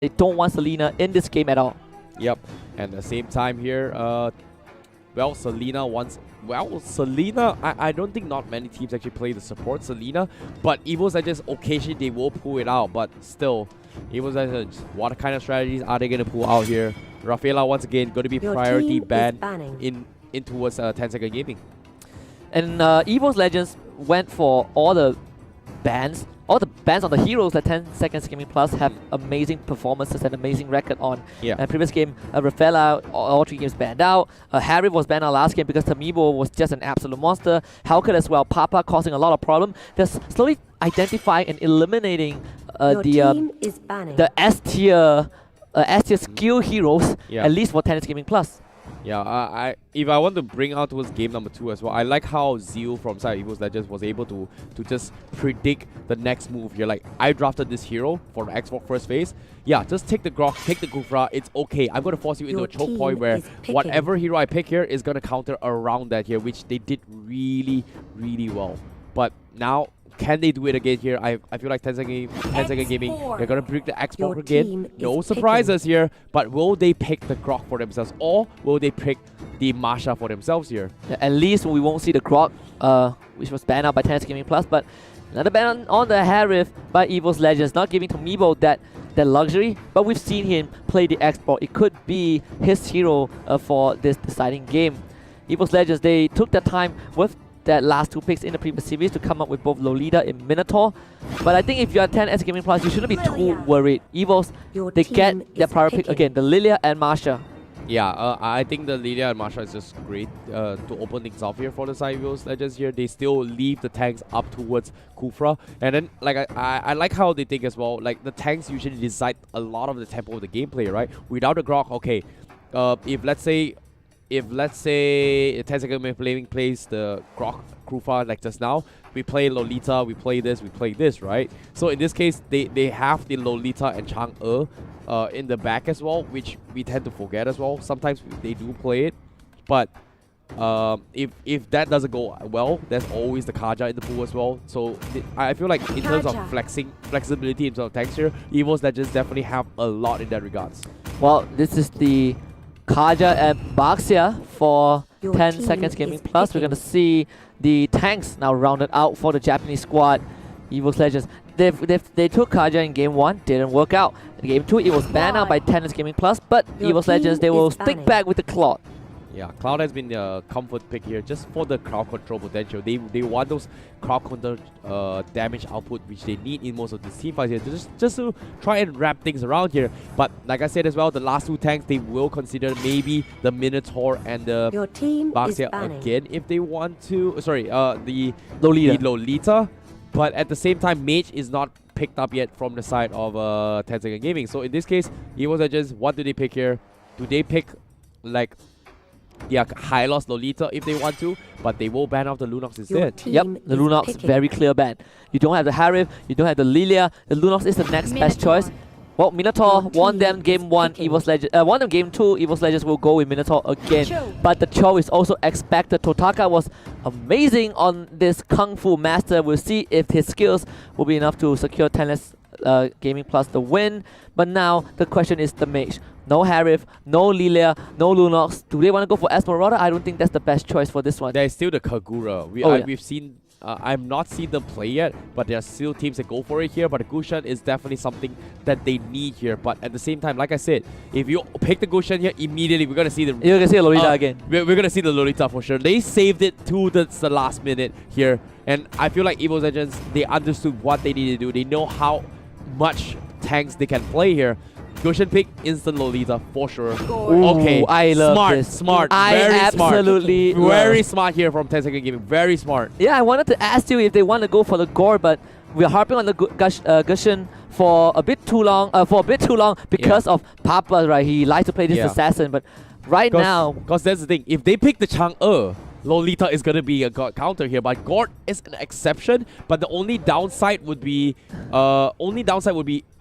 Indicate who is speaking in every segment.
Speaker 1: They don't want Selena in this game at all.
Speaker 2: Yep, and at the same time here, well, Selena wants... Well, Selena, I don't think not many teams actually play the support Selena, but EVOS Legends, occasionally they will pull it out, but still, EVOS Legends, what kind of strategies are they going to pull out here? Rafaela, once again, going to be priority ban in towards 10-second gaming.
Speaker 1: And EVOS Legends went for all the bans on the heroes that 10 seconds gaming plus have amazing performances and amazing record on.
Speaker 2: Yeah.
Speaker 1: And previous game, Rafaela, all 3 games banned out. Harry was banned out last game because Tamibo was just an absolute monster. Hellcat as well, Papa causing a lot of problem. They're slowly identifying and eliminating the S-tier skill heroes, at least for 10 gaming plus.
Speaker 2: Yeah, if I want to bring out towards game number 2 as well, I like how Zeal from side EVOS Legends was able to just predict the next move here. Like, I drafted this hero for the Xbox first phase. Yeah, just take the Grok, take the Gufra, it's okay. I'm going to force you into a choke point where whatever hero I pick here is going to counter around that here, which they did really, really well. But now, can they do it again here? I feel like 10 second gaming, they're going to bring the Xbox again. No surprises here, but will they pick the Grok for themselves, or will they pick the Masha for themselves here?
Speaker 1: Yeah, at least we won't see the Grok, which was banned out by 10 gaming plus, but another ban on the Harif by EVOS Legends, not giving Tamibo that luxury, but we've seen him play the export. It could be his hero for this deciding game. EVOS Legends, they took their time with that last 2 picks in the previous series to come up with both Lolita and Minotaur. But I think if you are 10 gaming plus, you shouldn't be too worried. EVOS, they get their prior pick again, the Lilia and Marsha.
Speaker 2: Yeah, I think the Lilia and Marsha is just great to open things off here for the side EVOS Legends here. They still leave the tanks up towards Kufra. And then, like, I like how they think as well. Like, the tanks usually decide a lot of the tempo of the gameplay, right? Without the Grok, okay, if let's say a 10 second playing plays the Grok Kufra like just now, we play Lolita, we play this, right? So in this case, they have the Lolita and Chang'e in the back as well, which we tend to forget as well. Sometimes they do play it, but if that doesn't go well, there's always the Kaja in the pool as well. So I feel like in terms of flexibility in terms of tanks here, EVOS Legends definitely have a lot in that regards.
Speaker 1: Well, this is the Kaja and Baxia for 10 seconds gaming plus. We're going to see the tanks now rounded out for the Japanese squad. EVOS Legends, they took Kaja in game 1, didn't work out. In game 2, it was banned out by 10 gaming plus, but EVOS Legends, they will stick back with the Cloud.
Speaker 2: Yeah, Cloud has been a comfort pick here just for the crowd control potential. They want those crowd counter damage output which they need in most of the team fights here, just to try and wrap things around here. But like I said as well, the last 2 tanks, they will consider maybe the Minotaur and the Baxia again if they want to. Sorry, the Lolita. But at the same time, Mage is not picked up yet from the side of 10 second gaming. So in this case, EVOS Legends, what do they pick here? Do they pick like Hylos Lolita if they want to, but they will ban off the Lunox instead.
Speaker 1: Yep, the Lunox, very clear ban. You don't have the Harif, you don't have the Lilia. The Lunox is the next best choice. Well, Minotaur won them game 1, EVOS Legends. Won them game 2, EVOS Legends will go with Minotaur again. But the Cho is also expected. Totaka was amazing on this Kung Fu Master. We'll see if his skills will be enough to secure 10 gaming plus the win. But now the question is the Mage. No Harif, no Lilia, no Lunox. Do they want to go for Esmeralda? I don't think that's the best choice for this one.
Speaker 2: There's still the Kagura. We've seen... I've not seen them play yet, but there are still teams that go for it here. But the Gushan is definitely something that they need here. But at the same time, like I said, if you pick the Gushan here, immediately we're going to see the...
Speaker 1: You're going to see Lolita again.
Speaker 2: We're going to see the Lolita for sure. They saved it to the last minute here. And I feel like EVOS Legends, they understood what they need to do. They know how much tanks they can play here. Gushan pick, instant Lolita for sure.
Speaker 1: Ooh, okay, I love this.
Speaker 2: Smart, very smart here from 10 second gaming. Very smart.
Speaker 1: Yeah, I wanted to ask you if they want to go for the gore, but we're harping on the Gushan for a bit too long. Because of Papa, right? He likes to play this assassin, but right now,
Speaker 2: because that's the thing. If they pick the Chang'e, Lolita is gonna be a counter here, but Gord is an exception. But the only downside would be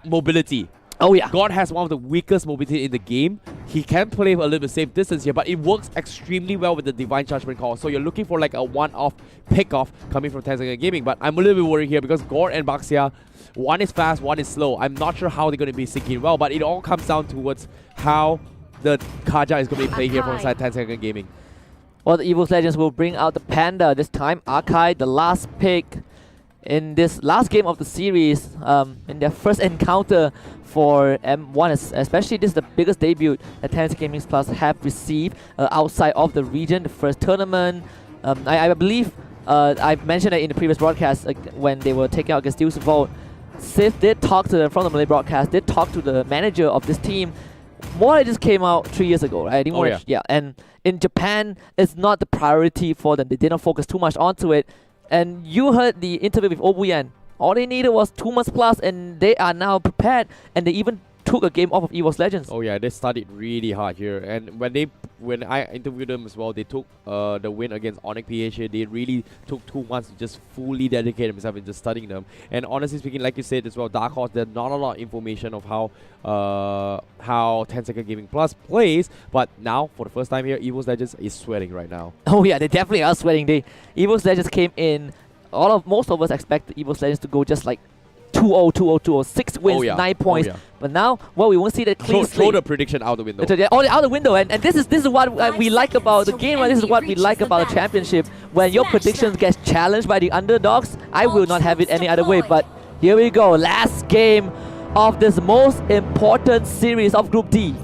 Speaker 2: mobility.
Speaker 1: Oh yeah.
Speaker 2: God has one of the weakest mobility in the game. He can play a little bit safe distance here, but it works extremely well with the Divine Judgment call. So you're looking for like a one-off pick-off coming from 10-second gaming. But I'm a little bit worried here because Gord and Baxia, one is fast, one is slow. I'm not sure how they're going to be syncing well, but it all comes down towards how the Kaja is going to be played here from inside 10-second gaming.
Speaker 1: Well, the EVOS Legends will bring out the Panda this time. Arkai, the last pick in this last game of the series, in their first encounter for M1, especially this is the biggest debut that 10 Gaming Plus have received outside of the region, the first tournament. I believe I mentioned it in the previous broadcast when they were taking out against Deuce Vault. Sith did talk to them from the Malay broadcast, did talk to the manager of this team. More just came out 3 years ago, right? Yeah, and in Japan, it's not the priority for them. They didn't focus too much onto it. And you heard the interview with Obuyan. All they needed was 2 months plus, and they are now prepared. And they even took a game off of EVOS Legends.
Speaker 2: Oh yeah, they studied really hard here. And when I interviewed them as well, they took the win against Onyx PH here. They really took 2 months to just fully dedicate themselves into studying them. And honestly speaking, like you said as well, Dark Horse, there's not a lot of information of how 10-second Gaming Plus plays. But now, for the first time here, EVOS Legends is sweating right now.
Speaker 1: Oh yeah, they definitely are sweating. EVOS Legends came in. Most of us expect EVOS Legends to go just like 2-0, 2-0, 2-0, 6 wins, 9 points. But now, well, we won't see that clean
Speaker 2: throw the prediction out the window.
Speaker 1: Out the window, and this is what we like about the game. This is what we like about the championship. When your predictions get challenged by the underdogs, I will not have it any other way. But here we go, last game of this most important series of Group D.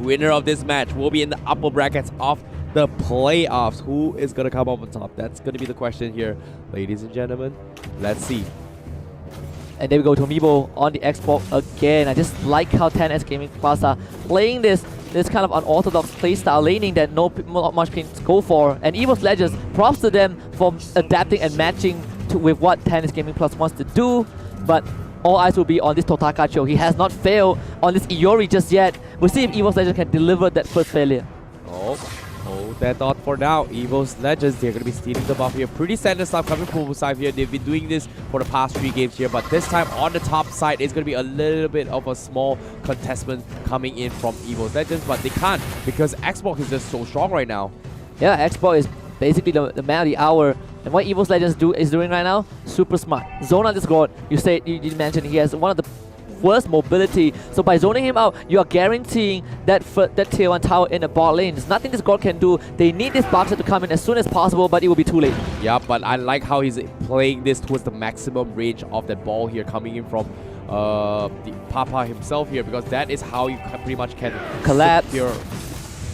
Speaker 2: Winner of this match will be in the upper brackets of the playoffs. Who is going to come up on top? That's going to be the question here, ladies and gentlemen. Let's see.
Speaker 1: And there we go, Tomibo on the Xbox again. I just like how 10S Gaming Plus are playing this kind of unorthodox playstyle laning that not much can go for. And EVOS Legends, props to them for adapting and matching with what 10S Gaming Plus wants to do. But all eyes will be on this Totakacho. He has not failed on this Iori just yet. We'll see if EVOS Legends can deliver that first failure.
Speaker 2: Oh, that thought for now. EVOS Legends, they're going to be stealing the buff here. Pretty standard stuff coming from Musai here. They've been doing this for the past 3 games here, but this time on the top side, it's going to be a little bit of a small contestment coming in from EVOS Legends, but they can't because Xbox is just so strong right now.
Speaker 1: Yeah, Xbox is basically the man of the hour. And what EVOS Legends is doing right now, super smart. Zone on this God. You did mention he has one of the worst mobility. So by zoning him out, you are guaranteeing that tier 1 tower in the bot lane. There's nothing this God can do. They need this Boxer to come in as soon as possible, but it will be too late.
Speaker 2: Yeah, but I like how he's playing this towards the maximum range of that ball here coming in from the Papa himself here, because that is how you pretty much can
Speaker 1: collapse.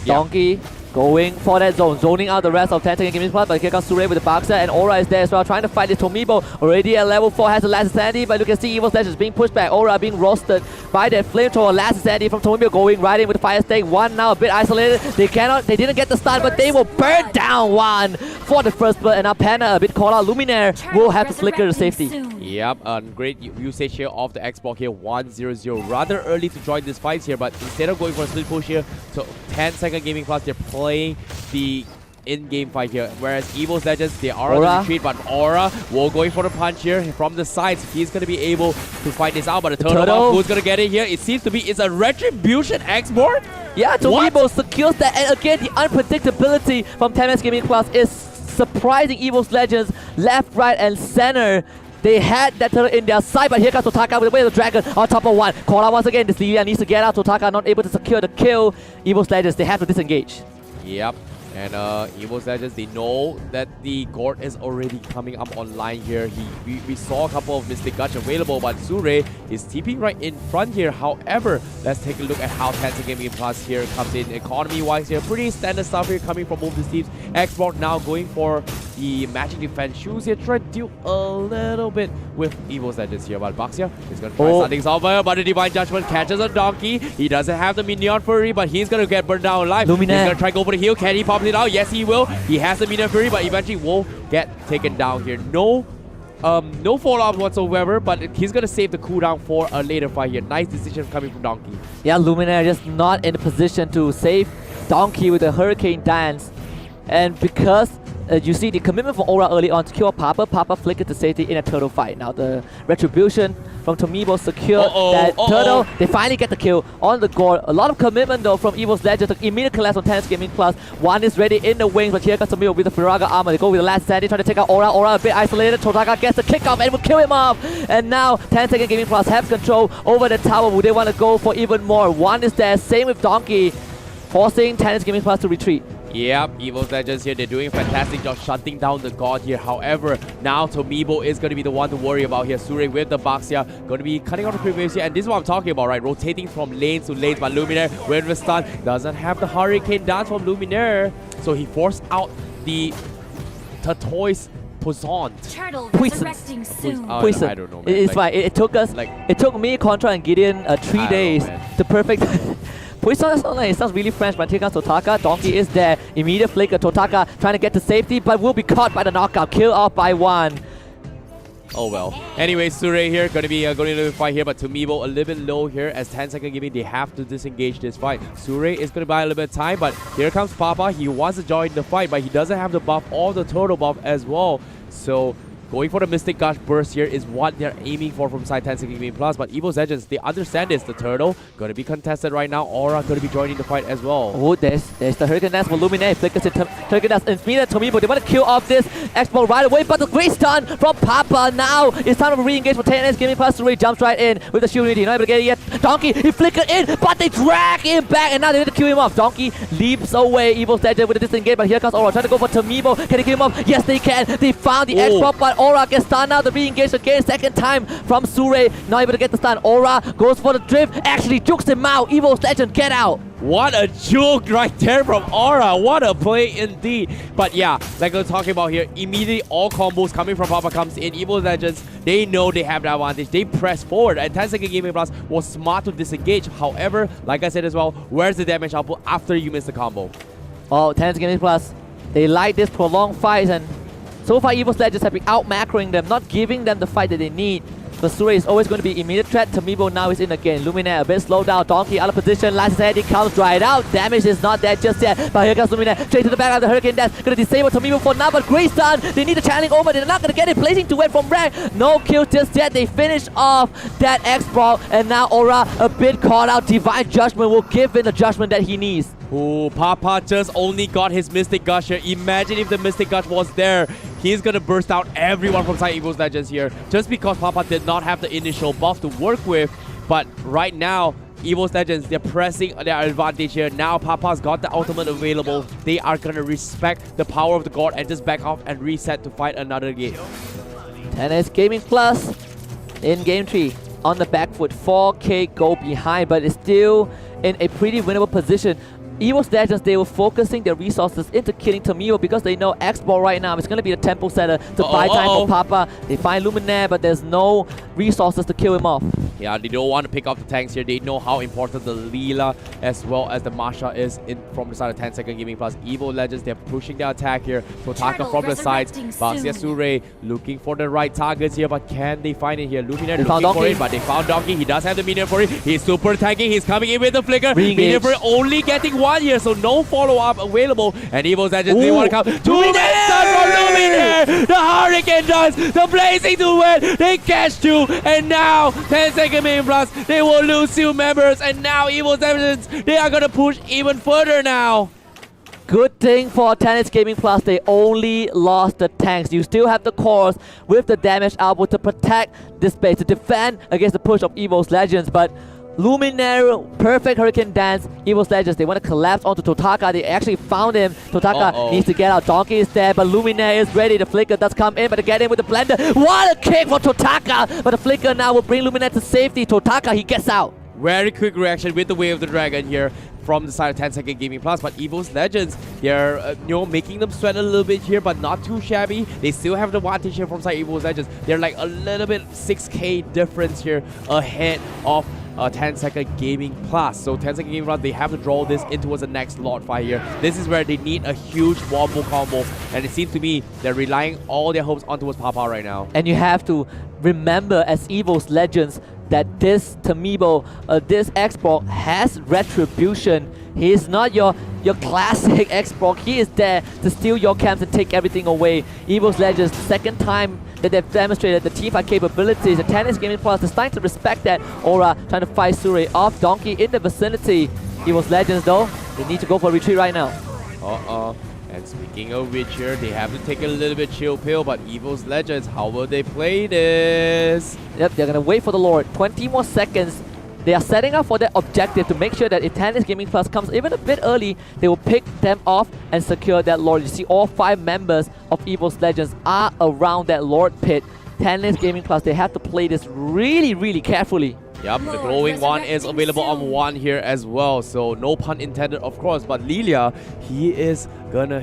Speaker 1: Donkey going for that zone, zoning out the rest of 10-second Gaming Plus, but here comes Sure with the Boxer, and Aura is there as well, trying to fight this Tomibo. Already at level 4, has the last sanity, but you can see EVOS Legends being pushed back. Aura being roasted by that flamethrower. Last sanity from Tomibo going right in with the Fire Stake. One now a bit isolated. They didn't get the stun, but they will burn down one for the first blood, and now Panda a bit caught out. Luminaire will have to flicker to safety.
Speaker 2: Yep, great usage here of the Xbox here, 1-0-0. Rather early to join this fight here, but instead of going for a split push here, so 10-second Gaming Plus, they're playing the in-game fight here. Whereas EVOS Legends, they are on the retreat, but Aura will going for the punch here from the sides. He's going to be able to fight this out, but the turtle, who's going to get it here? It seems to be, it's a Retribution export?
Speaker 1: Yeah, Tomibo secures that, and again, the unpredictability from 10S Gaming Plus is surprising EVOS Legends left, right, and center. They had that turret in their sight, but here comes Totaka with the way of the dragon on top of one. Call out once again. This Lilia needs to get out. Totaka not able to secure the kill. EVOS Legends, they have to disengage.
Speaker 2: Yep. And EVOS Legends, they know that the Gord is already coming up online here. We saw a couple of Mystic Guts available, but Sure is TPing right in front here. However, let's take a look at how 10-second Gaming Plus here comes in economy-wise here. Pretty standard stuff here coming from both these teams. Xbox now going for the Magic Defense shoes here, try to deal a little bit with EVOS Legends here. But Baxia is going to try something over, but the Divine Judgment catches a donkey. He doesn't have the Minion Fury, but he's going to get burned down alive.
Speaker 1: Luminaire.
Speaker 2: He's going to try to go for the heal. Can he pop it out? Yes, he will. He has the Minion Fury, but eventually will get taken down here. No follow-up whatsoever, but he's going to save the cooldown for a later fight here. Nice decision coming from Donkey.
Speaker 1: Yeah, Luminaire just not in a position to save Donkey with the Hurricane Dance. And because you see the commitment from Aura early on to kill Papa. Papa flickered to safety in a turtle fight. Now the retribution from Tomibo secured that turtle. They finally get the kill on the Gore. A lot of commitment though from EVOS Legends. The immediate collapse on Tennis Gaming Plus. One is ready in the wings, but here comes Tomibo with the Firaga armor. They go with the last Sandy trying to take out Aura. Aura a bit isolated. Totaka gets the kick off and will kill him off. And now 10 Second Gaming Plus have control over the tower. Would they want to go for even more? One is there. Same with Donkey, forcing Tennis Gaming Plus to retreat.
Speaker 2: Yep, EVOS Legends here, they're doing a fantastic job shutting down the God here. However, now Tomibo is going to be the one to worry about here. Sure with the box here, going to be cutting out the previous here. And this is what I'm talking about, right? Rotating from lanes to lanes. But Luminaire, with the stun, doesn't have the Hurricane dance from Luminaire. So he forced out the Tortoise Poisson.
Speaker 3: Resurrecting soon.
Speaker 2: I don't know, man.
Speaker 1: It's fine. It took us, it took me, Contra, and Gideon 3 days to perfect. Poisson is not like, it sounds really French, but here comes Totaka. Donkey is there. Immediate flicker. Totaka trying to get to safety, but will be caught by the knockout. Kill off by one.
Speaker 2: Oh well. Anyway, Sure here going to be going into the fight here, but Tomibo a little bit low here as 10 Second Gaming. They have to disengage this fight. Sure is going to buy a little bit of time, but here comes Papa. He wants to join the fight, but he doesn't have the buff or the turtle buff as well. So going for the Mystic Gush burst here is what they're aiming for from side 10 Second Gaming Plus. But EVOS Legends, they understand this. The turtle going to be contested right now. Aura going to be joining the fight as well.
Speaker 1: Oh, there's the Hurricane Dance for Luminaire. Flickers in Hurricane Dance and Mina Tomibo. They want to kill off this Expo right away, but the great stun from Papa. Now it's time to re-engage for 10 Gaming Plus. Sure jumps right in with the shield unity. Not able to get it yet. Donkey, he flickered in, but they drag him back, and now they need to kill him off. Donkey leaps away. EVOS Legends with a disengage, but here comes Aura trying to go for Tomibo. Can they kill him off? Yes, they can. They found the Expo, but Aura gets stunned now. The re-engage again, second time from Sure, not able to get the stun. Aura goes for the drift, actually jukes him out. EVOS Legend, get out.
Speaker 2: What a juke right there from Aura. What a play indeed. But yeah, like we're talking about here, immediately all combos coming from Papa comes in. EVOS Legends, they know they have the advantage. They press forward, and 10 Second Gaming Plus was smart to disengage. However, like I said as well, where's the damage output after you miss the combo?
Speaker 1: Oh, 10 Gaming Plus, they like this prolonged fight, and so far, EVOS Legends have been out-macroing them, not giving them the fight that they need. But Sure is always going to be immediate threat. Tomibo now is in again. Luminaire a bit slowed down. Donkey out of position. Last head, he comes dried out. Damage is not there just yet. But here comes Luminaire. Straight to the back of the Hurricane Dash. Going to disable Tomibo for now, but great stun. They need the channeling over. They're not going to get it. Placing to it from rank. No kill just yet. They finish off that X-Brawl. And now Aura a bit caught out. Divine Judgment will give in the judgment that he needs.
Speaker 2: Oh, Papa just only got his Mystic Gush here. Imagine if the Mystic Gush was there. He's gonna burst out everyone from side EVOS Legends here. Just because Papa did not have the initial buff to work with. But right now, EVOS Legends, they're pressing their advantage here. Now Papa's got the ultimate available. They are gonna respect the power of the God and just back off and reset to fight another game.
Speaker 1: Tennis Gaming Plus in game 3 on the back foot. 4K go behind, but it's still in a pretty winnable position. EVOS Legends, they were focusing their resources into killing Tomibo because they know X-Ball right now is going to be the tempo setter to buy time for Papa. They find Luminaire, but there's no resources to kill him off.
Speaker 2: Yeah, they don't want to pick up the tanks here. They know how important the Leela as well as the Masha is from the side of 10 Second Gaming Plus. EVOS Legends, they're pushing their attack here. Totaka from the sides. Baxia Sure looking for the right targets here, but can they find it here? Luminaire looking for it, but they found Donkey. He does have the minion for it. He's super tanking. He's coming in with the flicker. Minion for it only getting one here, so no follow-up available. And EVOS Legends, they want to come. Two-minute stun from Luminaire! The Hurricane does! The Blazing to win! They catch two! And now 10 Second Gaming Plus, they will lose 2 members, and now EVOS Legends, they are gonna push even further now.
Speaker 1: Good thing for Tennis Gaming Plus, they only lost the tanks. You still have the cores with the damage output to protect this base, to defend against the push of EVOS Legends, but Luminaire, perfect Hurricane Dance. EVOS Legends, they want to collapse onto Totaka. They actually found him. Totaka needs to get out. Donkey is there, but Luminaire is ready. The flicker does come in, but to get in with the blender. What a kick for Totaka! But the flicker now will bring Luminaire to safety. Totaka, he gets out.
Speaker 2: Very quick reaction with the Way of the Dragon here from the side of 10 Second Gaming Plus, but EVOS Legends, they're making them sweat a little bit here, but not too shabby. They still have the advantage here from side EVOS Legends. They're like a little bit 6k difference here ahead of 10 Second Gaming Plus. So 10 Second Gaming Plus, they have to draw this in towards the next Lord fight here. This is where they need a huge wombo combo, and it seems to me they're relying all their hopes on towards Papa right now.
Speaker 1: And you have to remember, as EVOS Legends, that this Tamibo, this Xbox has retribution. He is not your classic Xbox. He is there to steal your camps and take everything away. EVOS Legends, second time that they've demonstrated the teamfight capabilities. The Tennis Gaming Plus is starting to respect that aura, trying to fight Sure off. Donkey in the vicinity. EVOS Legends though, they need to go for a retreat right now.
Speaker 2: And speaking of which here, they have to take a little bit chill pill, but EVOS Legends, how will they play this?
Speaker 1: Yep, they're gonna wait for the Lord. 20 more seconds. They are setting up for their objective to make sure that if Tennis Gaming Plus comes even a bit early, they will pick them off and secure that Lord. You see all 5 members of EVOS Legends are around that Lord pit. Tennis Gaming Plus, they have to play this really, really carefully.
Speaker 2: Yep, the glowing one is available on one here as well, so no pun intended of course, but Lilia, he is gonna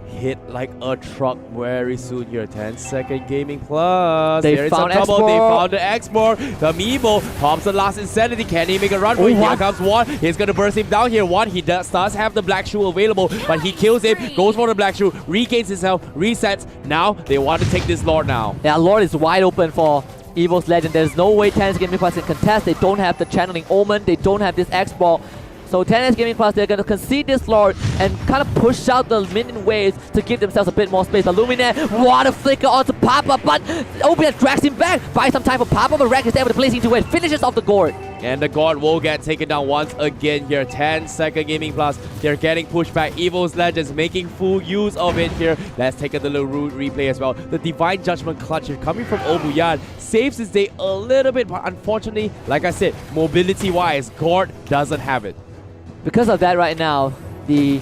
Speaker 2: hit like a truck very soon here. 10-second Gaming Plus.
Speaker 1: They
Speaker 2: there is some
Speaker 1: found
Speaker 2: trouble.
Speaker 1: Export.
Speaker 2: They found the export. The Amiibo pops the last insanity. Can he make a run for it? Here comes one. He's gonna burst him down here. One, he does have the black shoe available, but he kills him, goes for the black shoe, regains himself, resets. Now they want to take this Lord now.
Speaker 1: Yeah, Lord is wide open for EVOS Legend. There's no way Tennis Gaming Plus can contest. They don't have the channeling Omen. They don't have this X-Ball. So Tennis Gaming Plus, they're going to concede this Lord and kind of push out the minion waves to give themselves a bit more space. The Luminaire, what a flicker onto Papa, but OBS drags him back. Buys some time for Papa, but Rack is able to place into it. Finishes off the Gourd.
Speaker 2: And the God will get taken down once again here. 10-second Gaming Plus. They're getting pushed back. EVOS Legends making full use of it here. Let's take a little replay as well. The Divine Judgment clutch here coming from Obuyan saves his day a little bit, but unfortunately, like I said, mobility-wise, God doesn't have it.
Speaker 1: Because of that right now, the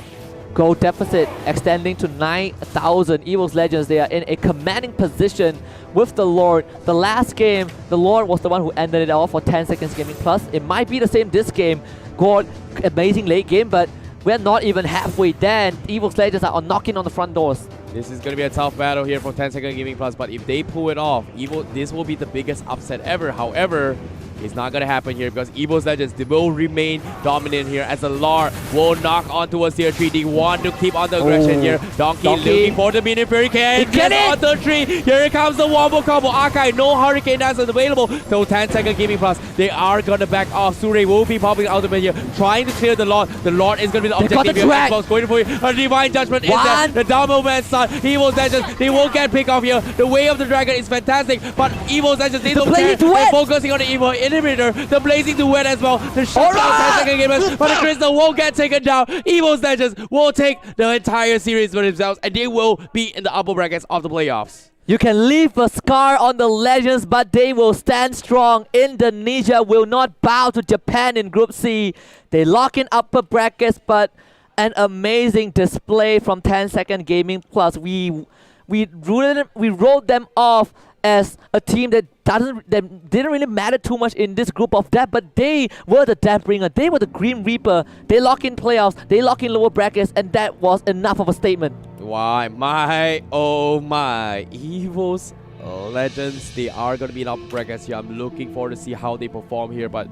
Speaker 1: gold deficit extending to 9,000. EVOS Legends, they are in a commanding position with the Lord. The last game, the Lord was the one who ended it off for 10 seconds Gaming Plus. It might be the same this game. God, amazing late game, but we're not even halfway there. EVOS Legends are knocking on the front doors.
Speaker 2: This is going to be a tough battle here for 10-second Gaming Plus, but if they pull it off, this will be the biggest upset ever. However, it's not going to happen here because EVOS Legends, they will remain dominant here as the Lord will knock onto a tier 3. They want to keep on the aggression here. Donkey looking for the minion Fury can get on the tree. Here comes the wombo combo. Akai, no Hurricane Dance is available. So 10-second Gaming Plus, they are going to back off. Sure will be popping ultimate here, trying to clear the Lord. The Lord is going to be the objective here. Xbox going for it. A Divine Judgment is there. The Domo Man son. EVOS Legends, they won't get picked off here. The Way of the Dragon is fantastic, but EVOS Legends, they don't care. They're focusing on the Evo inhibitor, the Blazing Duet as well. The shut down 10-second Gamers, but the Crystal won't get taken down. EVOS Legends will take the entire series for themselves, and they will be in the upper brackets of the playoffs.
Speaker 1: You can leave a scar on the Legends, but they will stand strong. Indonesia will not bow to Japan in Group C. They lock in upper brackets, but an amazing display from 10-second Gaming Plus. We wrote them off as a team that didn't really matter too much in this group of death, but they were the Deathbringer. They were the Grim Reaper. They lock in playoffs, they lock in lower brackets, and that was enough of a statement.
Speaker 2: Why, my, oh my, EVOS Legends, they are going to be in upper brackets here. I'm looking forward to see how they perform here, but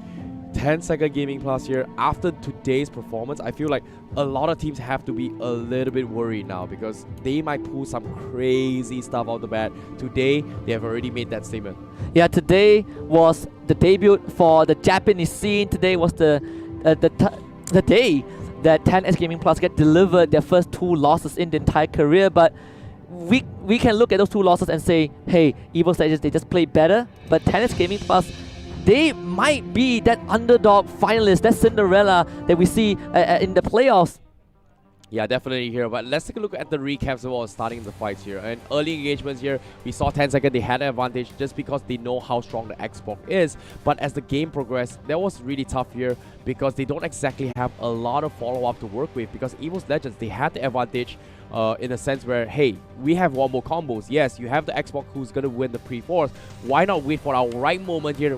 Speaker 2: 10-second Gaming Plus here, after today's performance, I feel like a lot of teams have to be a little bit worried now because they might pull some crazy stuff out the bat. Today, they have already made that statement.
Speaker 1: Yeah, today was the debut for the Japanese scene. Today was the day that 10S Gaming Plus get delivered their first 2 losses in the entire career, but we can look at those 2 losses and say, hey, EVOS Legends, they just played better, but 10S Gaming Plus, they might be that underdog finalist, that Cinderella that we see in the playoffs.
Speaker 2: Yeah, definitely here. But let's take a look at the recaps of what was starting the fights here. And early engagements here, we saw 10-second, they had an advantage just because they know how strong the Xbox is. But as the game progressed, that was really tough here because they don't exactly have a lot of follow-up to work with because EVOS Legends, they had the advantage in a sense where, hey, we have wombo combos. Yes, you have the Xbox who's going to win the pre-4th. Why not wait for our right moment here